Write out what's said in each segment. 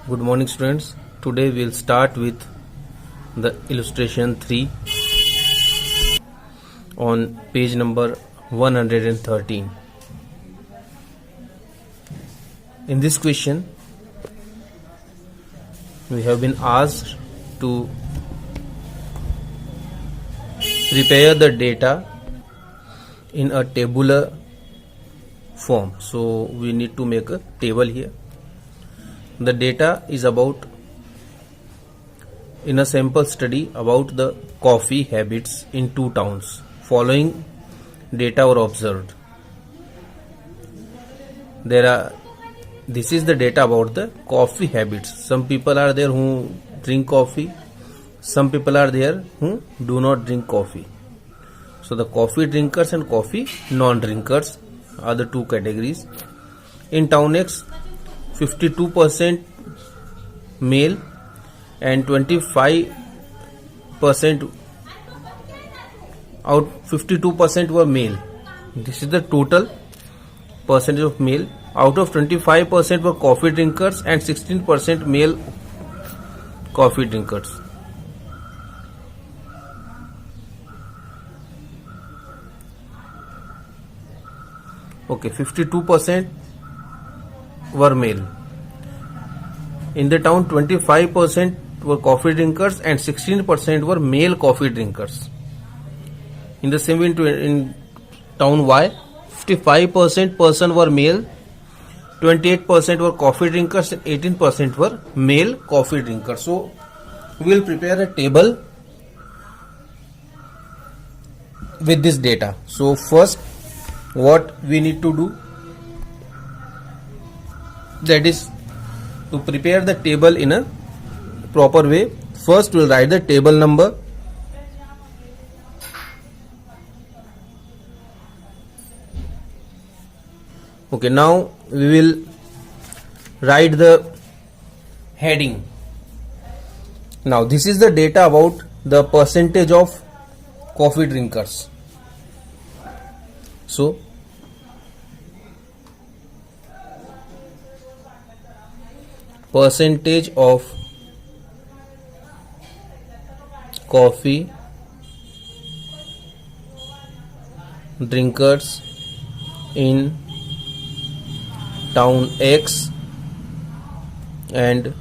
Good morning, students. Today we'll start with the illustration 3 on page number 113. In this question, we have been asked to prepare the data in a tabular form. So we need to make a table here. The data is about in a sample study about the coffee habits in 2 towns. Following data were observed. This is the data about the coffee habits. Some people are there who drink coffee. Some people are there who do not drink coffee. So the coffee drinkers and coffee non-drinkers are the 2 categories. In town X, 52% male and 25% out 52% were male. This is the total percentage of male. Out of 25% were coffee drinkers and 16% male coffee drinkers. Okay, 52% were male. In the town, 25% were coffee drinkers and 16% were male coffee drinkers. In the same way, in town Y, 55% person were male, 28% were coffee drinkers and 18% were male coffee drinkers. So we will prepare a table with this data. So first, what we need to do, that is to prepare the table in a proper way. First we will write the table number. Okay, now we will write the heading. Now this is the data about the percentage of coffee drinkers. So percentage of coffee drinkers in town X and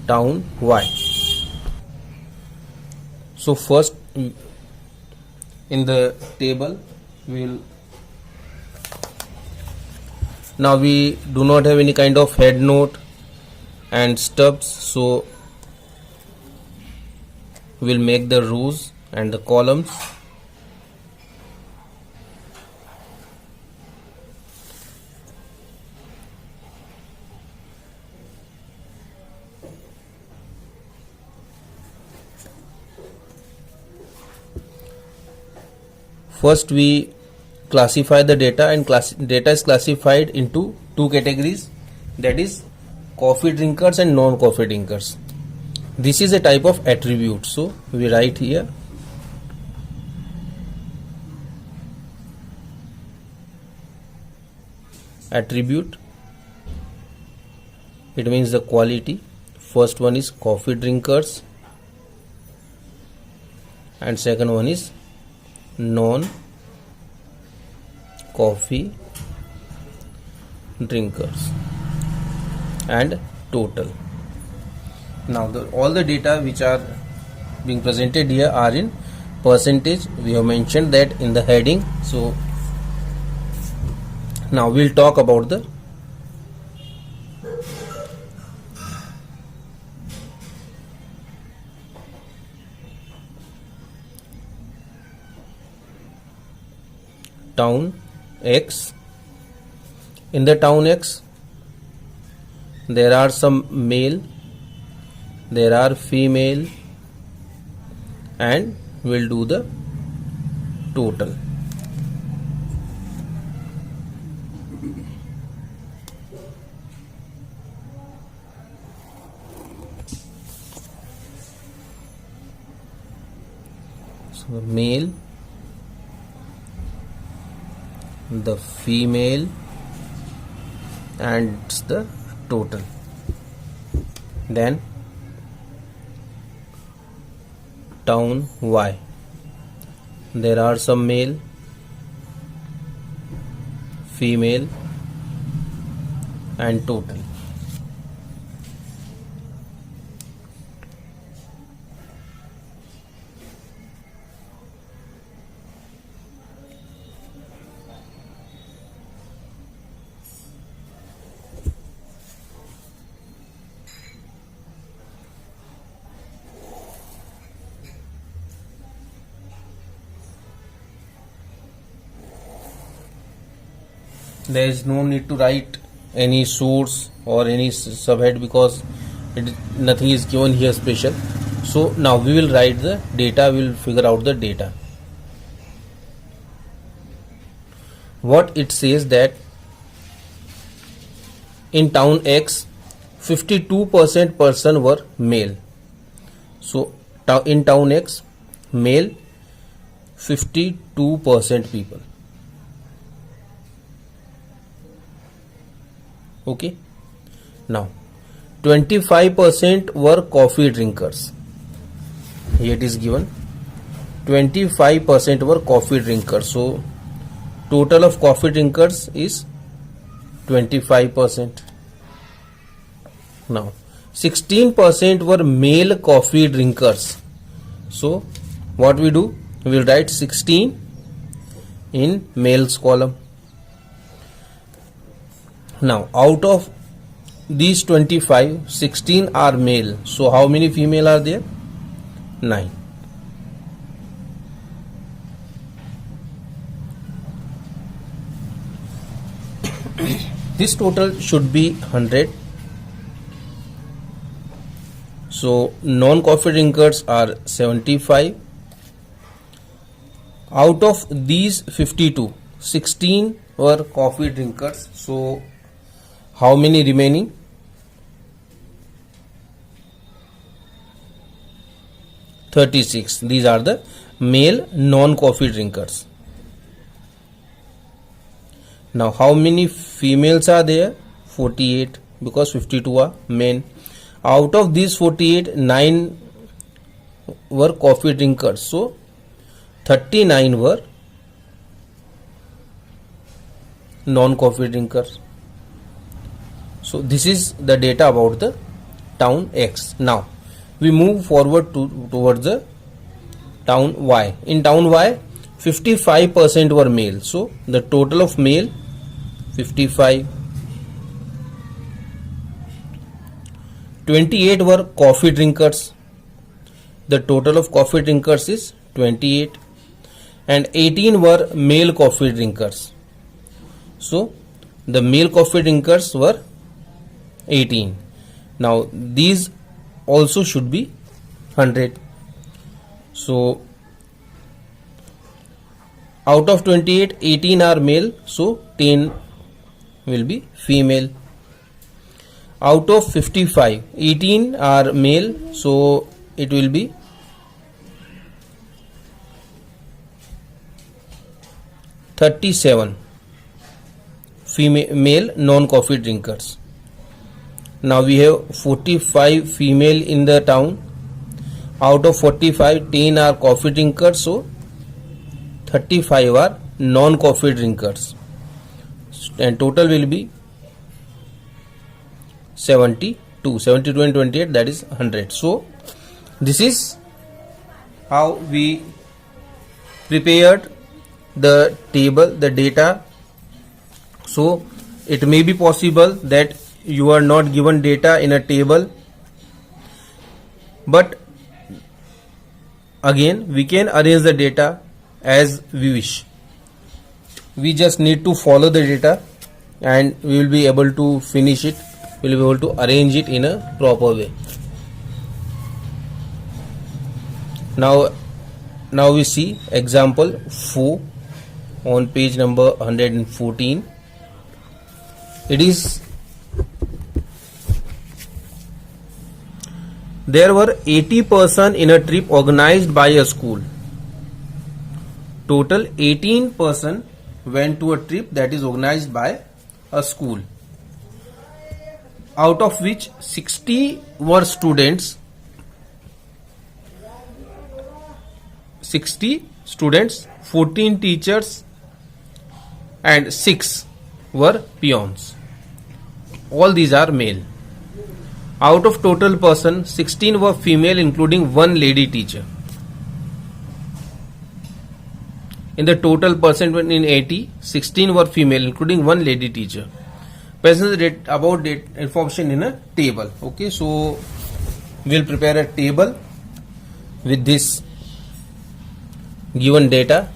town Y. So first in the table now we do not have any kind of head note and stubs, so we'll make the rows and the columns. First we classify the data, and data is classified into 2 categories, that is coffee drinkers and non-coffee drinkers. This is a type of attribute, so we write here attribute. It means the quality. First one is coffee drinkers and second one is non-coffee drinkers, and total. Now all the data which are being presented here are in percentage. We have mentioned that in the heading. So now we'll talk about the town X. In the town X, there are some male, there are female, and we'll do the total. So male, the female, and it's the total. Then town Y, there are some male, female and total. There is no need to write any source or any subhead because nothing is given here special. So now we will write the data, we will figure out the data. What it says that in town X 52% person were male. So in town X, male 52% people. Okay. Now 25% were coffee drinkers. Here it is given 25% were coffee drinkers. So total of coffee drinkers is 25%. Now 16% were male coffee drinkers. So what we do, we will write 16 in males column. Now out of these 25, 16 are male. So how many female are there? 9. This total should be 100. So non-coffee drinkers are 75. Out of these 52, 16 were coffee drinkers. So how many remaining? 36. These are the male non-coffee drinkers. Now how many females are there? 48, because 52 are men. Out of these 48, 9 were coffee drinkers. So 39 were non-coffee drinkers. So this is the data about the town X. Now we move forward towards the town Y. In town Y, 55% were male. So the total of male 55. 28 were coffee drinkers. The total of coffee drinkers is 28. And 18 were male coffee drinkers. So the male coffee drinkers were 18. Now these also should be 100. So out of 28, 18 are male. So 10 will be female. Out of 55, 18 are male. So it will be 37 female, male non-coffee drinkers. Now we have 45 female in the town. Out of 45, 10 are coffee drinkers. So 35 are non-coffee drinkers. And total will be 72. 72 and 28, that is 100. So this is how we prepared the table, the data. So it may be possible that you are not given data in a table, but again we can arrange the data as we wish. We just need to follow the data and we will be able to finish it. We will be able to arrange it in a proper way. Now we see example 4 on page number 114. It is, there were 80 persons in a trip organized by a school. Total 18 persons went to a trip that is organized by a school. out of which 60 were students, 14 teachers and 6 were peons. All these are male. Out of total person, 16 were female including one lady teacher. In the total person in 80, 16 were female including one lady teacher. Present about date information in a table. Okay, so we'll prepare a table with this given data.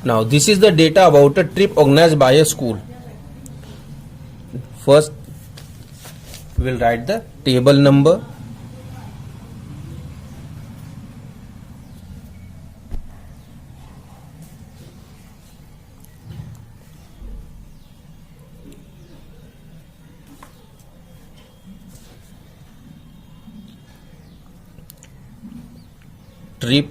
Now this is the data about a trip organized by a school. First we'll write the table number, trip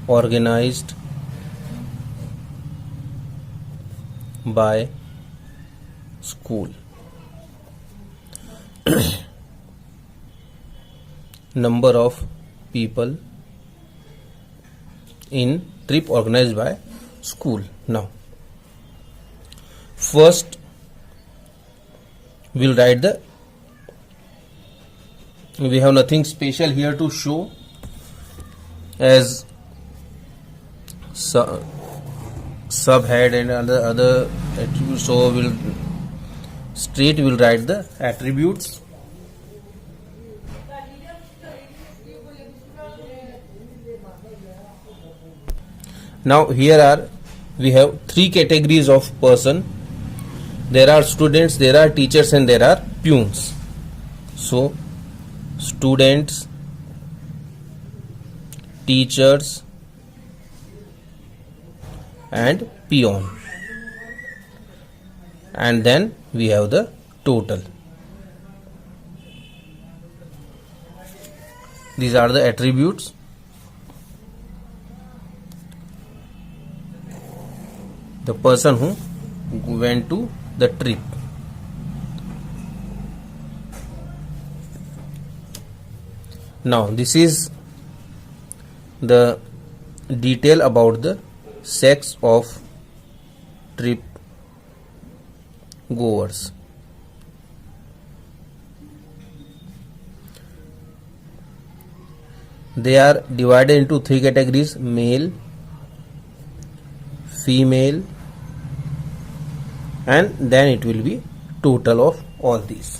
organized by school. Number of people in trip organized by school. Now first we'll write the, we have nothing special here to show as subhead and other attributes, so we'll write the attributes. Now here we have 3 categories of person. There are students, there are teachers and there are peons. So students, teachers and peon, and then we have the total. These are the attributes. The person who went to the trip. Now this is the detail about the sex of trip goers. They are divided into 3 categories: male, female, and then it will be total of all these.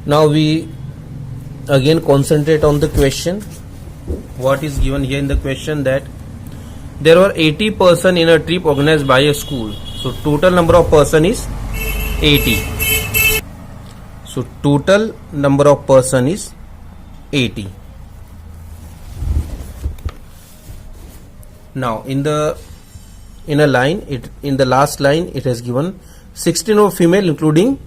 Now we again concentrate on the question. What is given here in the question, that there were 80 person in a trip organized by a school. So total number of person is 80. So total number of person is 80. Now in a line, in the last line it has given 16 were female including,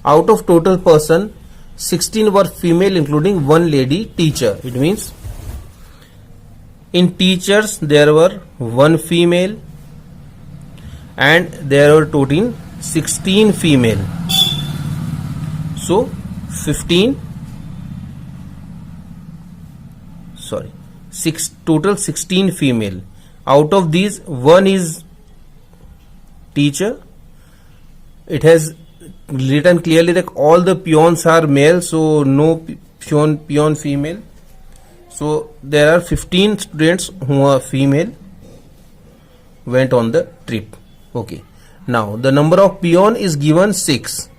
out of total person 16 were female including one lady teacher. It means in teachers there were one female and there were total 16 female. So total 16 female. Out of these, one is teacher. It has written clearly that all the peons are male, so no peon female. So there are 15 students who are female went on the trip. Okay. Now the number of peon is given 6.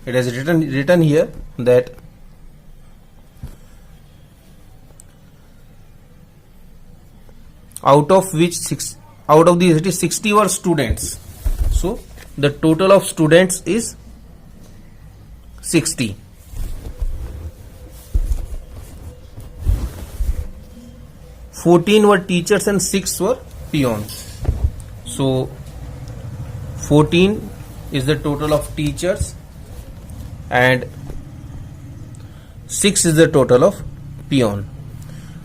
It is written here that out of these it is 60 were students. So the total of students is 60. "14 were teachers and 6 were peons." So 14 is the total of teachers and 6 is the total of peon.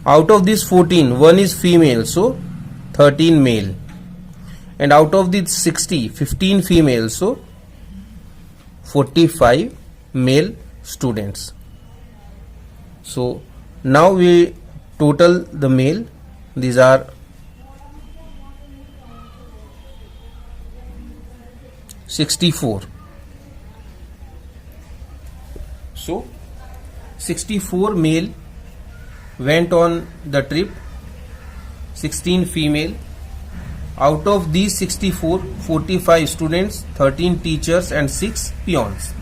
Out of these 14, 1 is female, so 13 male. And out of these 60, 15 female, so 45 male students. So now we total the male. These are 64. So 64 male went on the trip, 16 female. Out of these 64, 45 students, 13 teachers and 6 peons.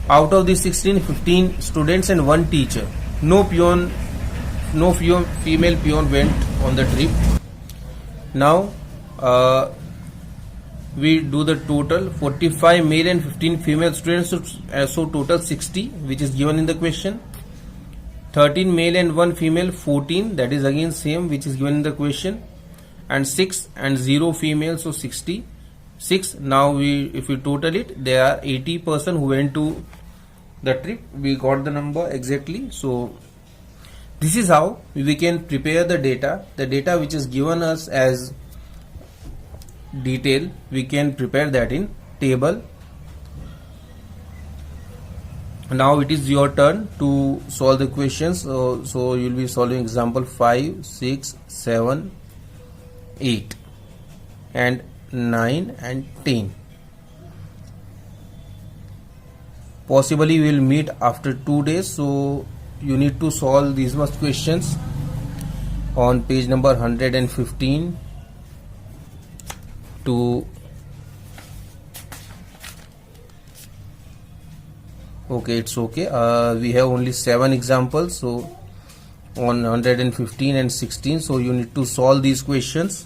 Out of these 16, 15 students and 1 teacher. No female peon went on the trip. Now we do the total. 45 male and 15 female students, so total 60, which is given in the question. 13 male and 1 female, 14, that is again same, which is given in the question. And 6 and 0 female, so 66. Now if we total it, there are 80 person who went to the trip. We got the number exactly. So this is how we can prepare the data which is given us as detail. We can prepare that in table. Now it is your turn to solve the questions. So you will be solving example 5, 6, 7, 8 and 9 and 10. Possibly we will meet after 2 days, so you need to solve these much questions on page number 115 to okay, it's okay. We have only 7 examples, so on 115 and 16, so you need to solve these questions.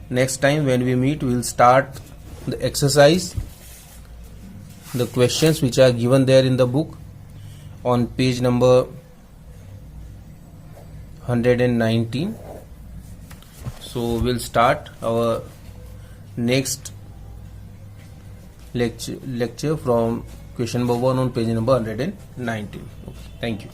Next time when we meet, we will start the exercise, the questions which are given there in the book on page number 119. So we'll start our next lecture from question number 1 on page number 119. Okay, thank you.